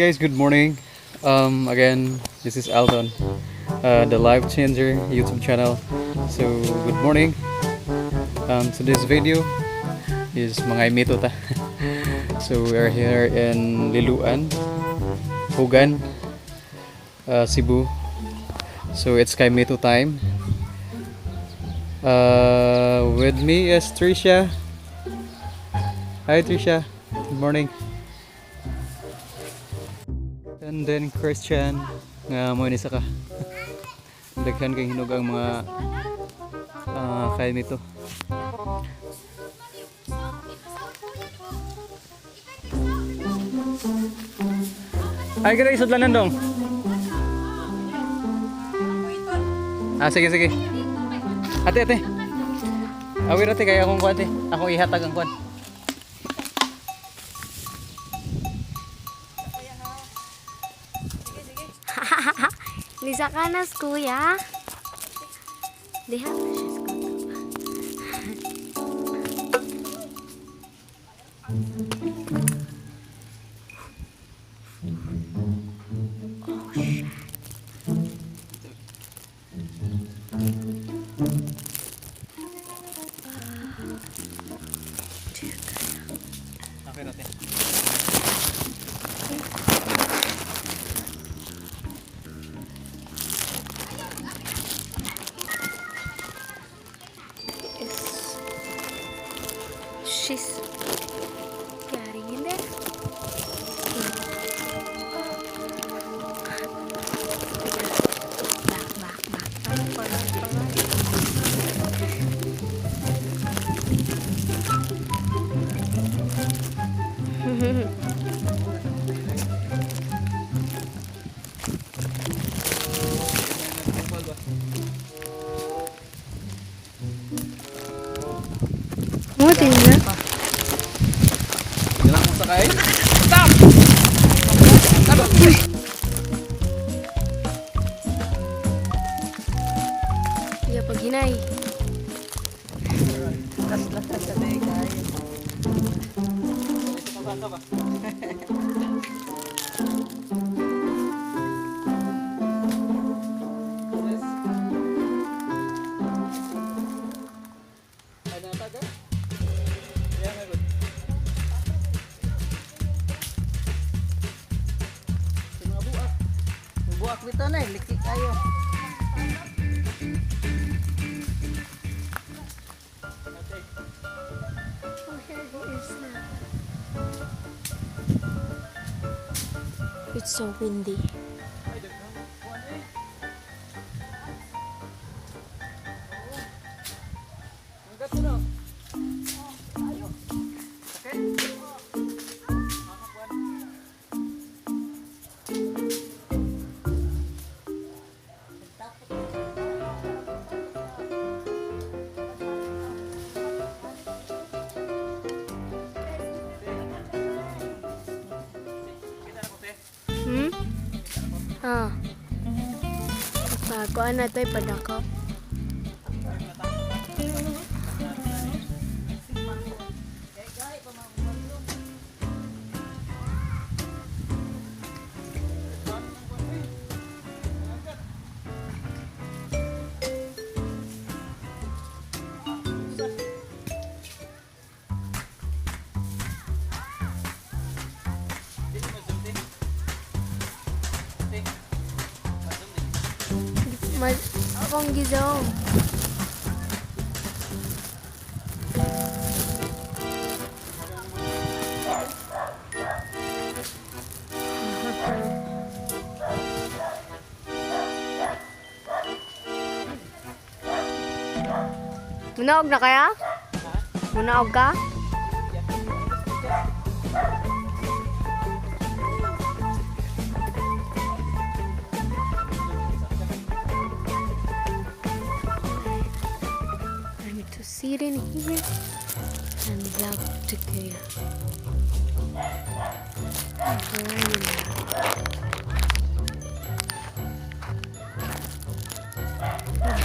guys, good morning. Again, this is Alton, the Life Changer YouTube channel. So, good morning. Today's video is mga Kaymito ta. So, we are here in Liluan, Hugan, Cebu. So, it's Kaymito time. With me is Trisha. Hi Trisha, good morning. And then Christian nga mo ni saka daghan kay hinog ang mga Kaymito. Ay kada isudlanan dong. Sige sige. Ate. Awir ate kaya akong kuan ate. Ako ihatag ang kuan. Lisa ka na, kuya. Diha na siya, oh, shit. Okay, ate. She's getting in there. What is that? Jalan mo sakay. Stop! Iya pag hinay. Lakas sa day guys. Buak bito na, likik kayo. Oh, here he is now. It's so windy. Kuan na to'y padako. Akong gizong. Munaog na kaya? Munaog ka? Sit in here and vlog together.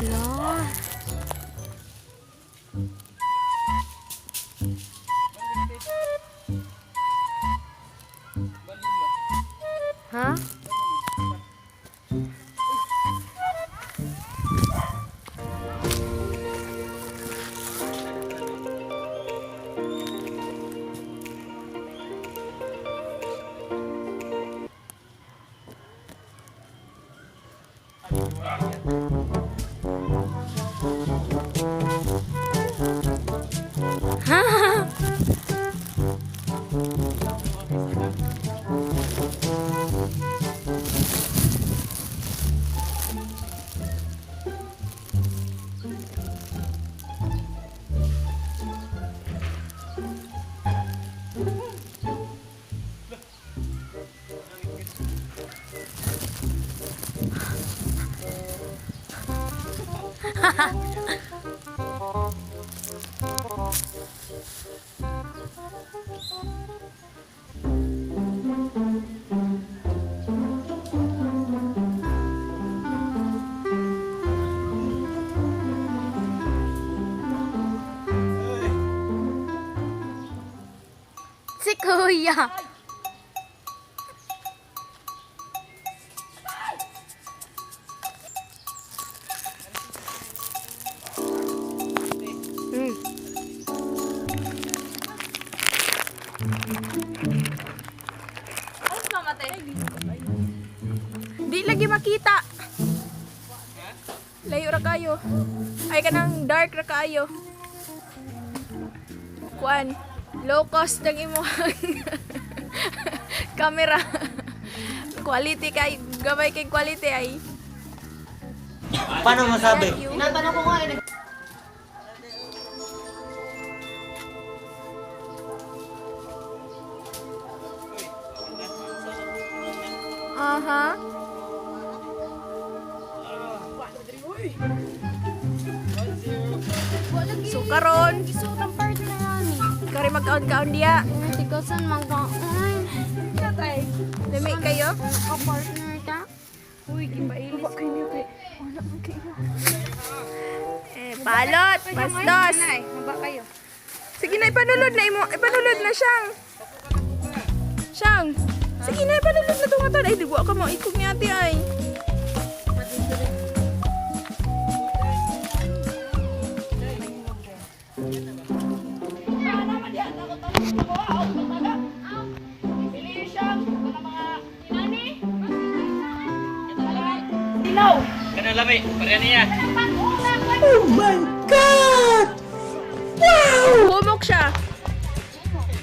Vlog. Si Kuya. Di lagi makita. Layo ra kayo. Ay kanang dark ra kayo. Kuan, low cost ng imo camera. Quality kay gamay kay quality ay. Paano masabi? Tinatanong ko nga eh. Aha. So karon, Isutang partner ani. kari magkaon-kaon diya. Tikasan magkaon. Lami kayo? Ka partner ta. Uy, gimailis ko niyo kay. Balot, bastos. Haba kayo. Sige na, ipanulod na imo. Ipanulod na siyang. Siyang. Sige na, ipanulod na tungatan. Ay, di ba ka mo ikog ni ate ay. Kanang lami, pareha niya. Bumok siya.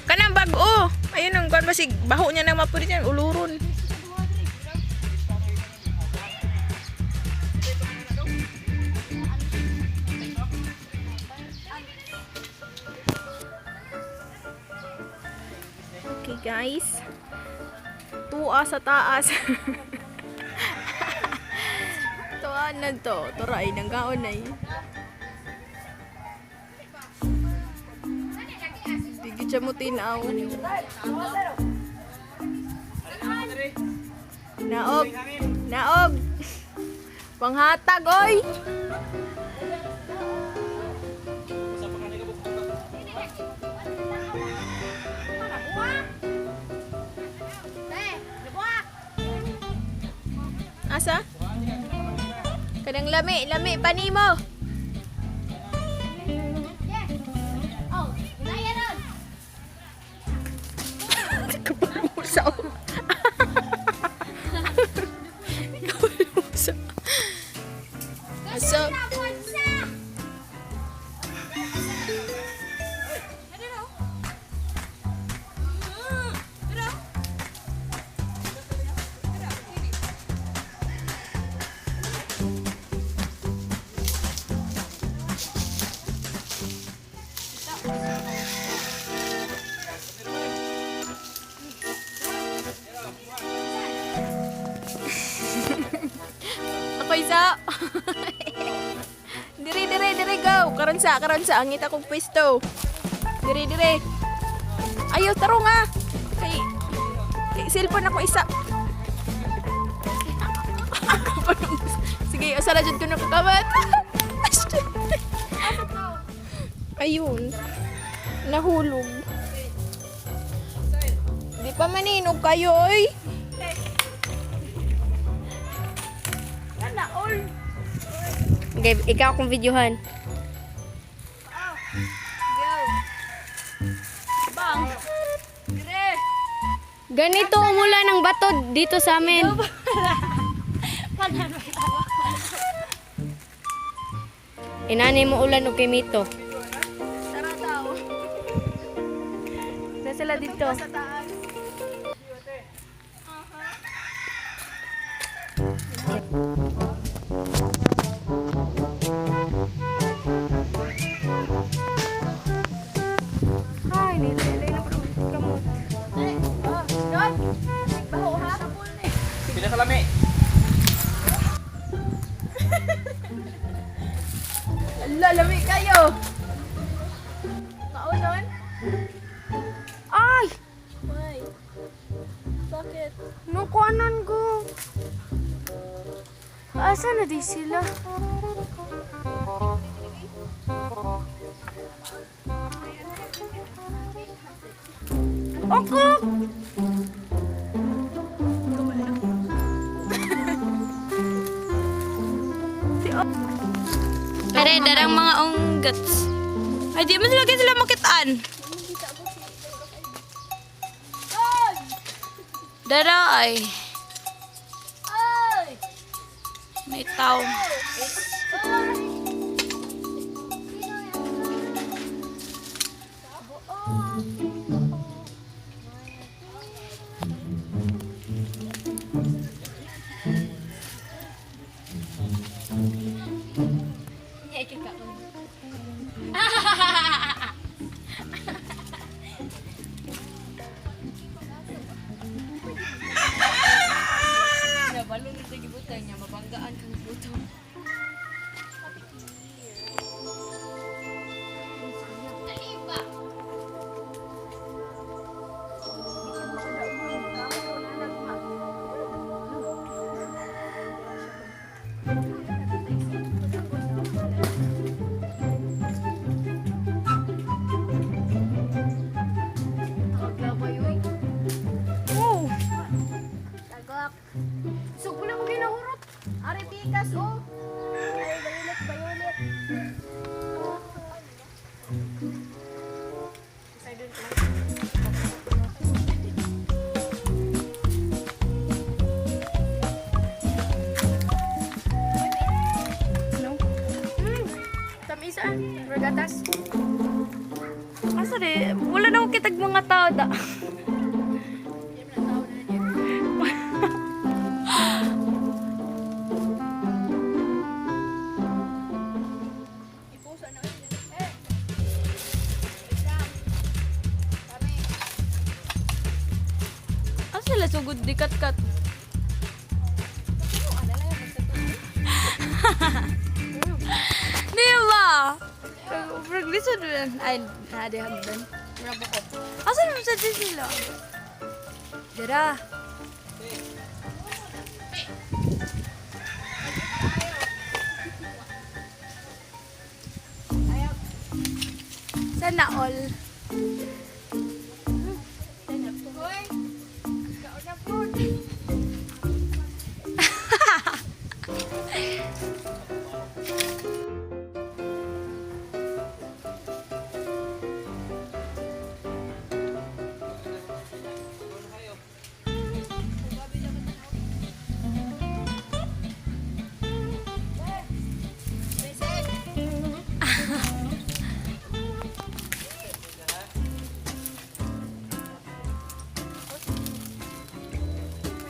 Kanang bag-o. Ayun ang kuan basig baho niya nang mapulit yan, uluron. Okay guys. Tuwa sa taas. Tuwa na to. Turay nang gaon ay. Digi siya mo tinaw. Naog. Naog. Panghatag, oy. Asa? Kadang lami, lami, panimo. Oh, naya ron. Kapalusaw. Kapalusaw. So, ako isa. Dire, dire, dire, go. Karon sa angit akong pwesto. Dire, dire. Ayaw, taro nga. Kay cellphone ako isa. Sige, asala dyan ko na kakamat. Ayun. Nahulog. Di pa maninog kayo, oy. Okay, ikaw akong videohan. Bang. Dire. Ganito umula ng bato dito sa amin. Inani mo ulan o Kaymito. Tara daw. Sa sila dito. Sa taas. Ay, nilay na po kamot. John! Baho ha? Sabon eh. Pila ka lami? Lalami kayo! Kaunon? Ay! Why? Bakit? Nukuanan ko. Asa na di sila? Ako! Pare, darang mga onggats. Ay, di man sila makitaan. Dara ay. May tao. Balong ito gibutan niya, mabanggaan kang buto. Oh! Tagak. So, wala mo ginahurot. Ari pikas, oh. Ay, bayulit. Tamisa, regatas. Asa di? Wala na akong kitag mga tao da. Asa sila sugod di kat-kat? Di ba? Progreso doon. Ay, nade hagdan. Bravo ko. Asa naman sa din sila? Dira. Sana all.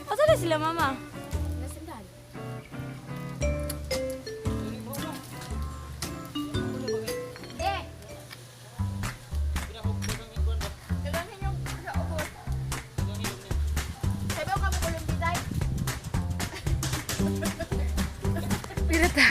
Asa na sila, mama? Pirata.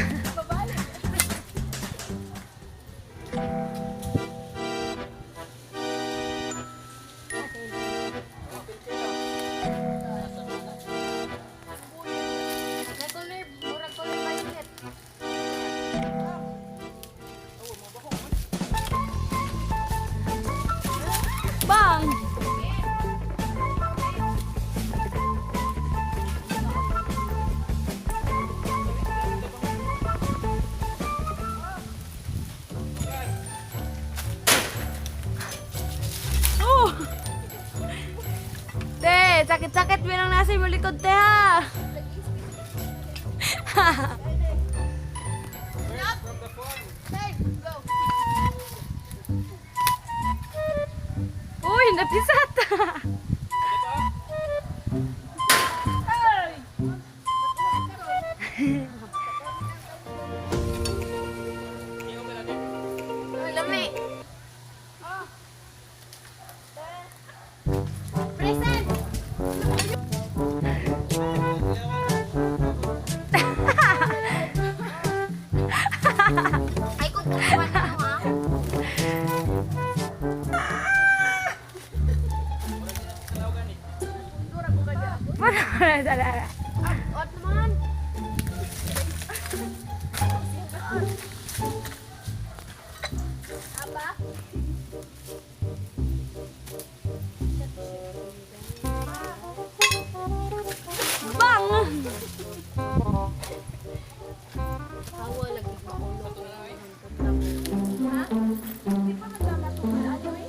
Bang! Oh! Te, sakit-sakit bilang nasa mo likod te ha. Uy, napisat. Lami. Present. Ay, kung tutuan na ha. Mana saudara? Ot naman. Apa? Bang. Hawa lagi maulog. Ha? Hindi pa naglalatuan ano eh.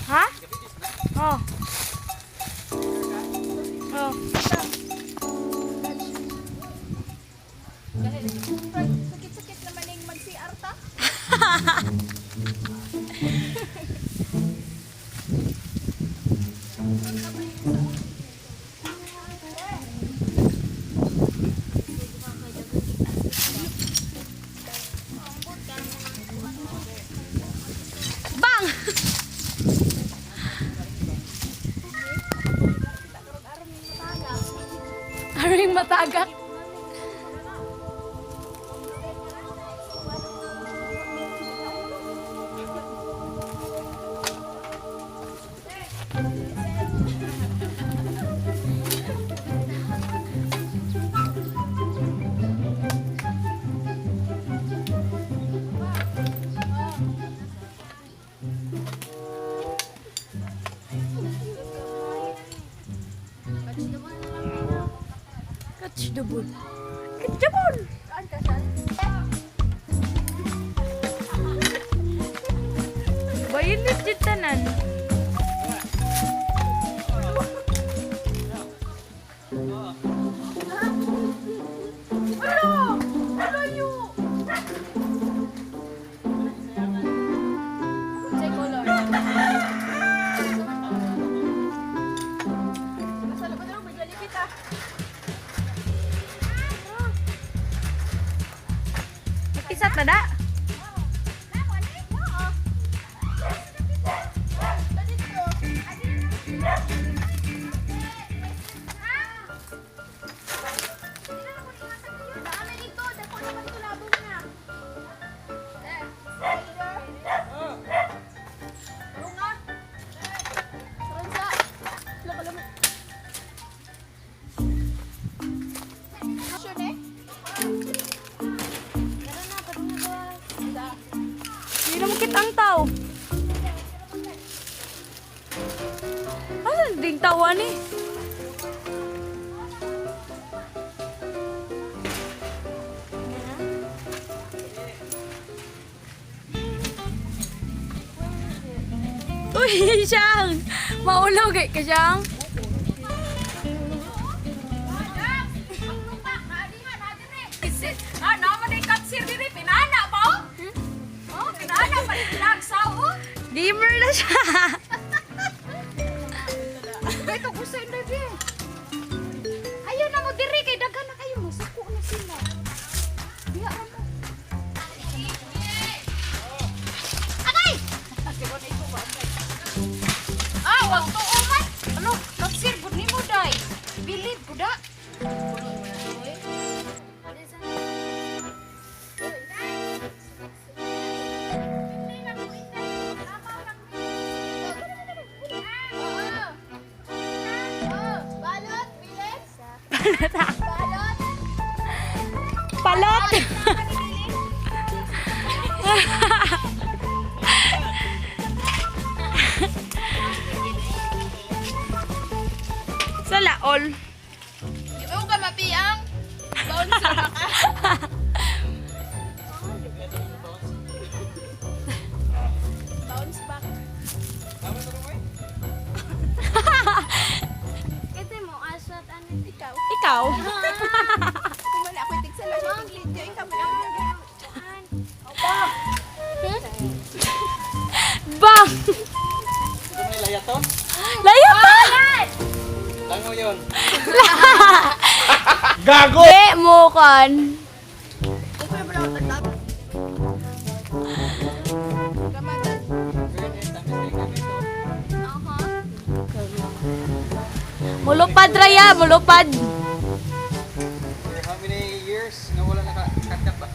Ha? Oh. Oh. Sakit-sakit naman yung mag-CR ta. Bang! Aring matagak. Catch the ball. Catch the ball. Bayin legit tanan. Isat na da. Hindi naman kitang tao. Asan ding tawan eh? Uy, siyang! Maulaw kay ka siyang. Gamer na siya. Ito gusto yung dali. Ayaw na mo diri kay daghan na kayo mo. Suko na sila. Diya mo. Agay! Ah, wag to umat. Ano? Nagsir gud nimo day. Bilib buda. Palot. Sa laol. Ikaw ka mapiya. Gago! Di mo kan. Mulupad Raya, mulupad. For how many years na wala naka-cut ba?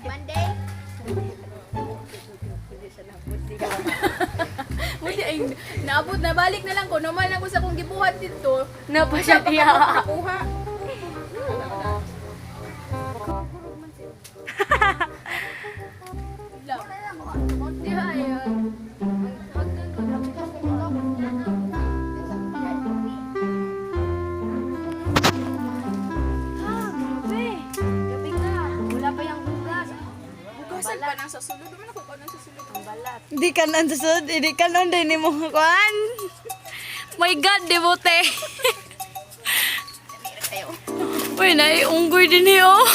Monday. Buti ay naabot na balik na lang ko naman ako sa kong gibuhat dito. Napasya iya. Kuha. Bukasan pa nang sa sulod. Naman ako pa nang sa sulod. Ang balat. Di ka nang susod, di ka nang din mo kuan. My God, devote. Uy, naiunggoy din eh, oh.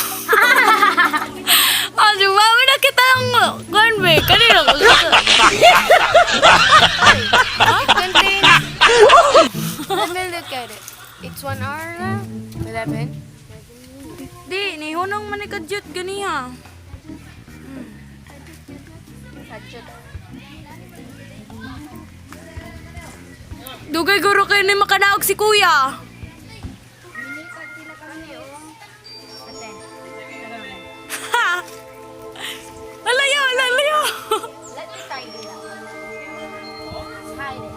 Ah, sumawi na kita ang kuan, be. Kanina ko. Ah, contain. Let me look at it. It's 1 hour na. 11. Di, nihunong manikadyot ganiha. Dugay guro kayo na makanaog si kuya. Ha! Alayo, alayo. Let me try it. Hide it.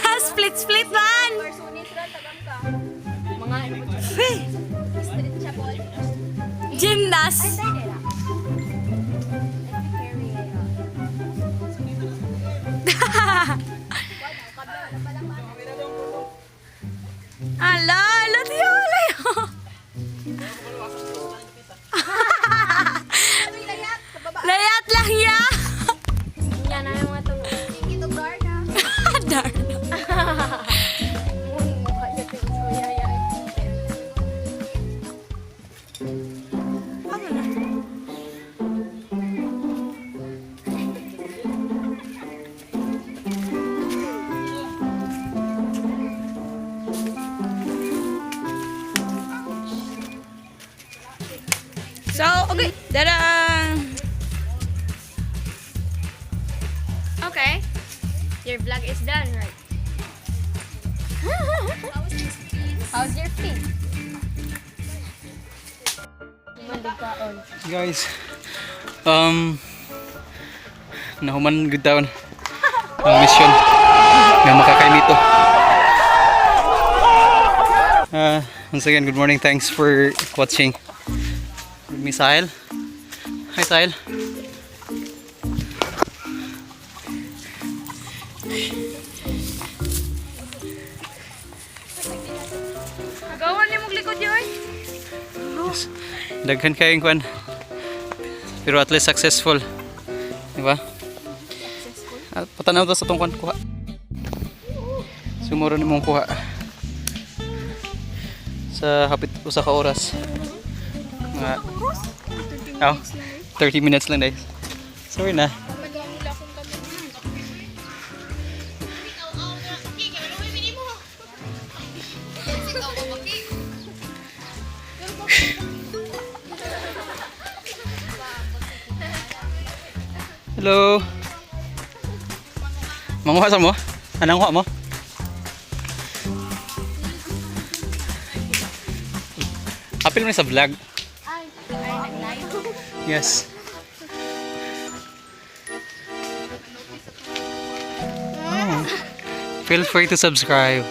Ha, split, split man. Mga stretchable. Gymnast. Try it out. Let me carry it out. Ala, alayo, alayo. Layat lang ya. Yan na yung mga tulog. Ito guard na. Darn. So, okay. Dadang. Okay. Your vlog is done, right? How's your feet? Guys, nahuman good taon ang mission nga makakaymito. Once again, good morning. Thanks for watching. Me Sahil. Hi Sahil. Agawan niyo mong likod yun. Yes. Daghan kayong kwan. Pero at least successful. Diba? At patanaw to sa tong kwan kuha. Sumuro ni mong kuha. Sa hapit usa ka oras. Mga 30 minutes lang guys. Sorry na. Hello. Manguha sa mo? Anong kuha mo? Apil mo sa vlog. Yes. Oh. Feel free to subscribe.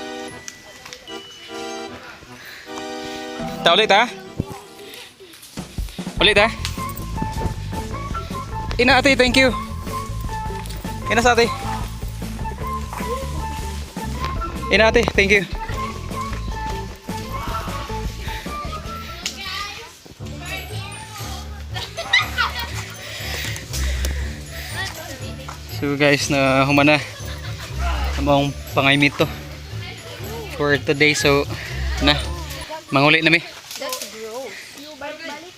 Ulit ha? Ulit ha? Ina ate, thank you. Ina sa ate. Ina ate, thank you. So guys, na humana among pangaymito for today. So na manguli na mi. That's gross. You balik-balik.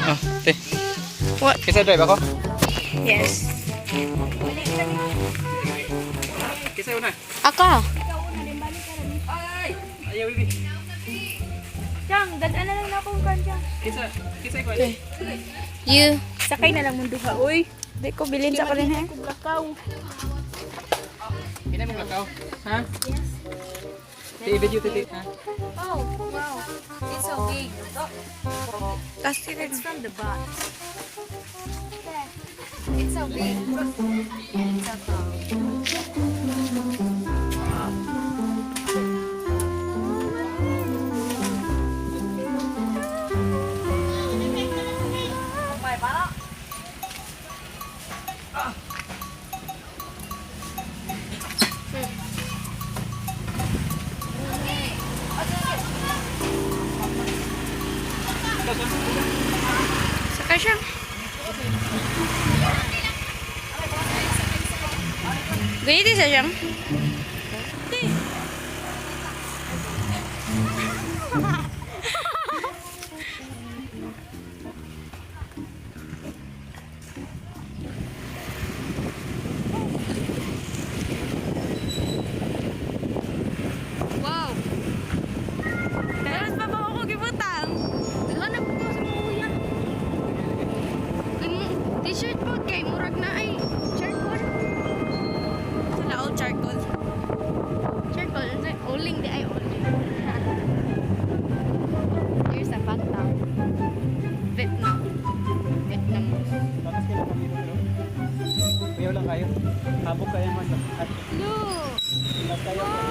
Ah, te. What? Kisa drive ako? Yes. Kisa una. Ako. Ay! Ayaw, bibi. Diyang, dadaan na lang na akong kanya. Kisa ko. You. Sakay na lang mong duha, uy. Di ko bilin sa kalin, ha? Lakaw. Pinay mong lakaw. Ha? Yes. I-video titi. Ha? Oh, wow. It's so big. Kasi It's from the box. It's so big. It's so tall. Sakay siya. Ganyan din siya. Wow. Meron pa ba ako gibutang? Hanap ko sa mga kuya. T-shirt po kay murag na ay charcoal. Sila all charcoal. Charcoal, ano sa'yo? Oling di ay oling. Here's a fat town. Vietnam. Vietnam. Kuyaw lang kayo. Habog kayo man. Look! Labas kayo.